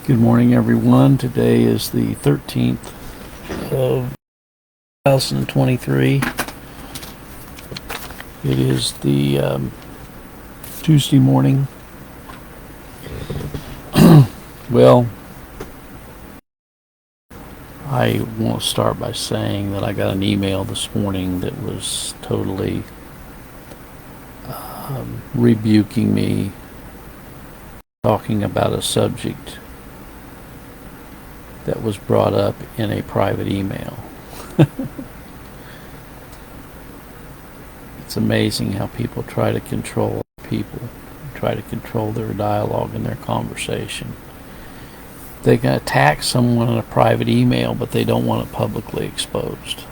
Good morning, everyone. Today is the 13th of 2023. It is the Tuesday morning. Well, I want to start by saying that I got an email this morning that was totally rebuking me, talking about a subject that was brought up in a private email. It's amazing how people try to control people, try to control their dialogue and their conversation. They can attack someone in a private email, but they don't want it publicly exposed.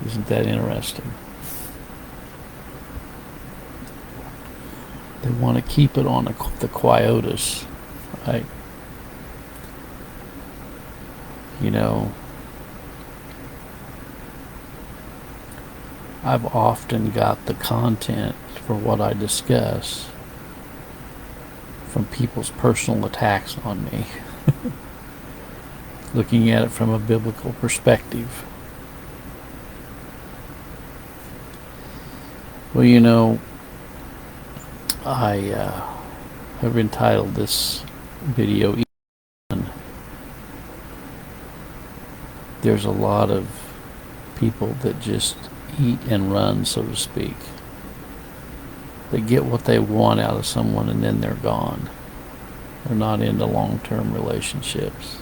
Isn't that interesting? They want to keep it on the quietus, right? You know, I've often got the content for what I discuss from people's personal attacks on me, looking at it from a biblical perspective. Well, you know, I have entitled this video, there's a lot of people that just eat and run, so to speak. They get what they want out of someone and then they're gone. They're not into long-term relationships.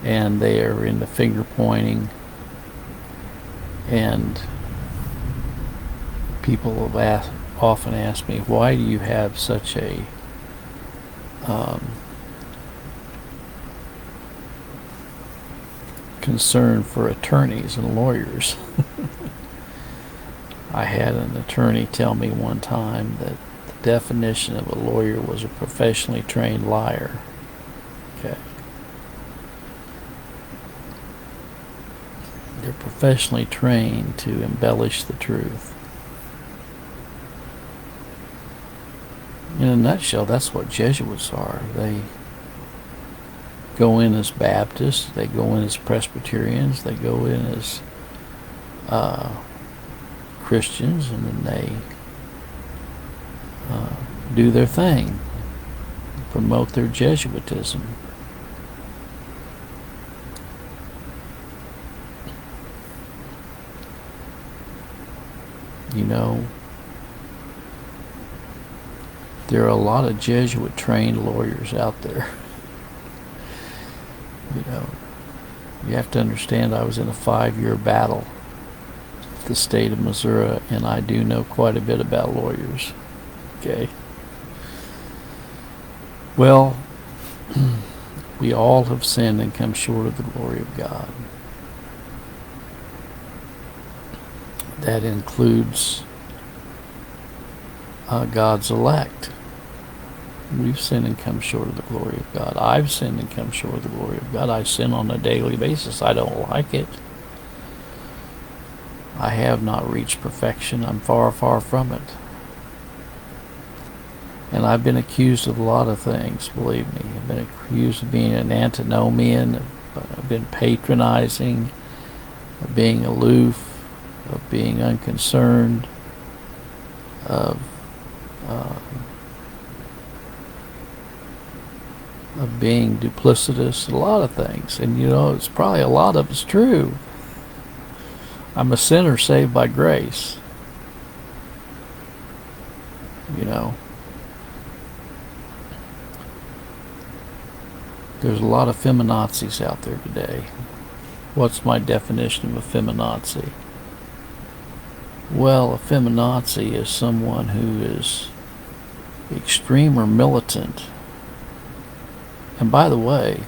And they are into finger pointing. And people have often asked me, why do you have such a concern for attorneys and lawyers? I had an attorney tell me one time that the definition of a lawyer was a professionally trained liar. Okay. They're professionally trained to embellish the truth. In a nutshell, that's what Jesuits are. They go in as Baptists, they go in as Presbyterians, they go in as Christians, and then they do their thing, promote their Jesuitism. You know, there are a lot of Jesuit trained lawyers out there. You know, you have to understand, I was in a 5-year battle with the state of Missouri, and I do know quite a bit about lawyers. Okay. Well, we all have sinned and come short of the glory of God. That includes God's elect. We've sinned and come short of the glory of God. I've sinned and come short of the glory of God. I sin on a daily basis. I don't like it. I have not reached perfection. I'm far, far from it. And I've been accused of a lot of things, believe me. I've been accused of being an antinomian. I've been patronizing, of being aloof, of being unconcerned, of being duplicitous, a lot of things. And you know, it's probably a lot of it's true. I'm a sinner saved by grace. You know, there's a lot of feminazis out there today. What's my definition of a feminazi? Well, a feminazi is someone who is extreme or militant. And by the way,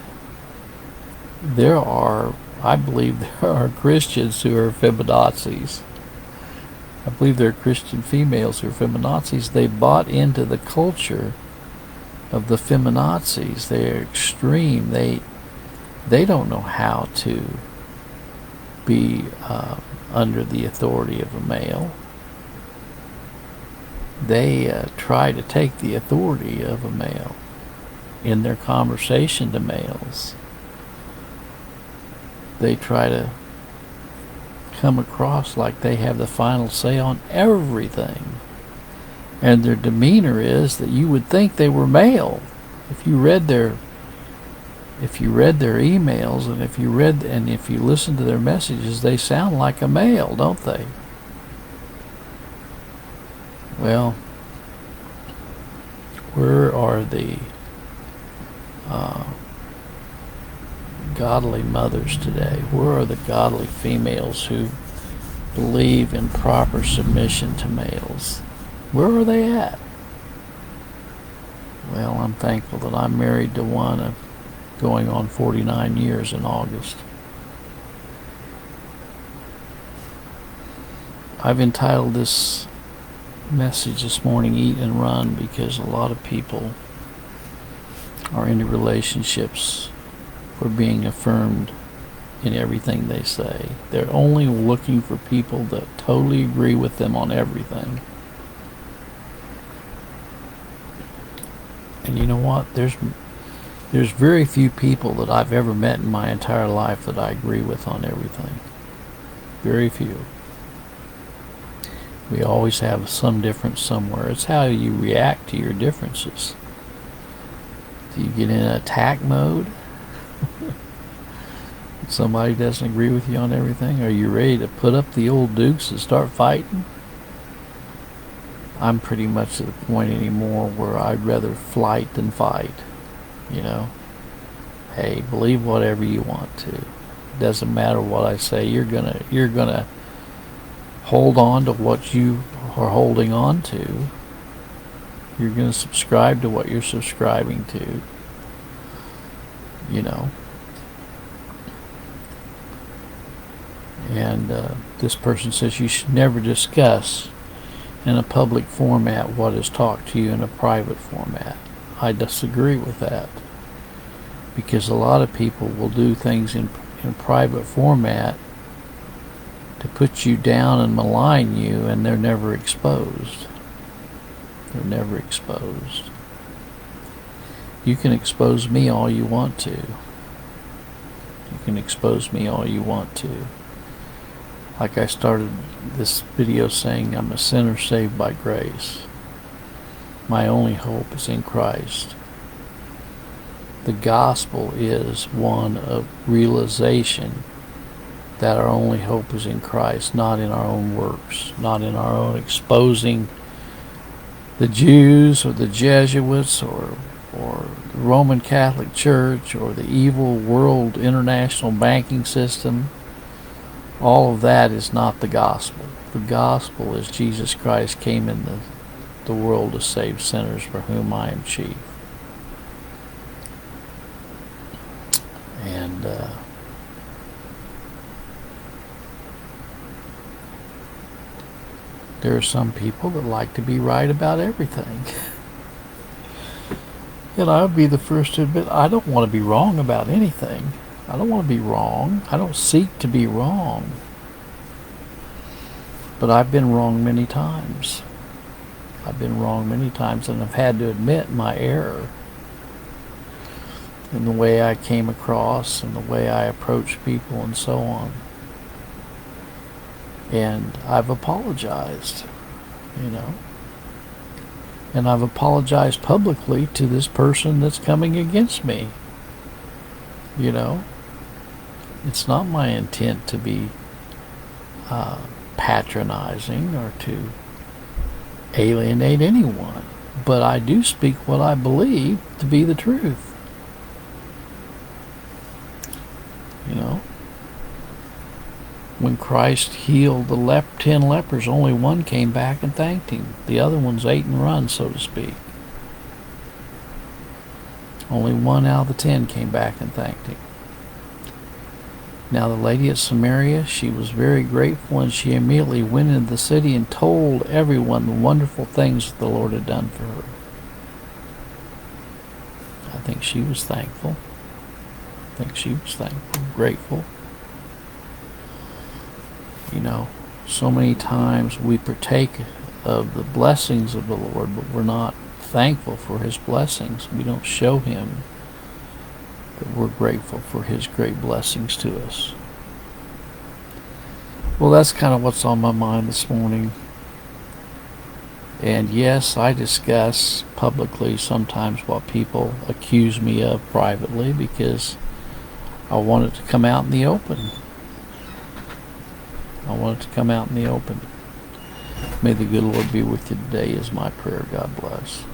I believe there are Christians who are feminazis. I believe there are Christian females who are feminazis. They bought into the culture of the feminazis. They're extreme. They don't know how to be under the authority of a male. They try to take the authority of a male. in their conversation to males, they try to come across like they have the final say on everything. And their demeanor is that you would think they were male. If you read their emails, and if you listen to their messages, they sound like a male, don't they? Well, where are the godly mothers today? Where are the godly females who believe in proper submission to males? Where are they at? Well, I'm thankful that I'm married to one of going on 49 years in August. I've entitled this message this morning, Eat and Run, because a lot of people are into relationships for being affirmed in everything they say. They're only looking for people that totally agree with them on everything. And you know what? There's very few people that I've ever met in my entire life that I agree with on everything. Very few. We always have some difference somewhere. It's how you react to your differences. Do you get in attack mode? Somebody doesn't agree with you on everything? Are you ready to put up the old dukes and start fighting? I'm pretty much at the point anymore where I'd rather flight than fight. You know? Hey, believe whatever you want to. It doesn't matter what I say. You're gonna hold on to what you are holding on to. You're gonna subscribe to what you're subscribing to. You know? And this person says you should never discuss in a public format what is talked to you in a private format. I disagree with that, because a lot of people will do things in private format to put you down and malign you, and they're never exposed. They're never exposed. You can expose me all you want to. You can expose me all you want to. Like I started this video saying, I'm a sinner saved by grace. My only hope is in Christ. The gospel is one of realization that our only hope is in Christ, not in our own works, not in our own exposing the Jews or the Jesuits or the Roman Catholic Church or the evil world international banking system. All of that is not the gospel. The gospel is Jesus Christ came in the world to save sinners, for whom I am chief. And there are some people that like to be right about everything. And I would be the first to admit I don't want to be wrong about anything. I don't want to be wrong. I don't seek to be wrong. But I've been wrong many times. I've been wrong many times, and I've had to admit my error in the way I came across and the way I approach people and so on. And I've apologized, you know. And I've apologized publicly to this person that's coming against me. You know, it's not my intent to be patronizing or to alienate anyone, but I do speak what I believe to be the truth. You know, when Christ healed the 10 lepers, only one came back and thanked him. The other ones ate and run, so to speak. Only 1 out of the 10 came back and thanked him. Now the lady at Samaria, she was very grateful, and she immediately went into the city and told everyone the wonderful things that the Lord had done for her. I think she was thankful. Grateful. You know, so many times we partake of the blessings of the Lord, but we're not thankful for his blessings. We don't show him that we're grateful for his great blessings to us. Well, that's kind of what's on my mind this morning. And yes, I discuss publicly sometimes what people accuse me of privately because I want it to come out in the open. I want it to come out in the open. May the good Lord be with you today is my prayer. God bless.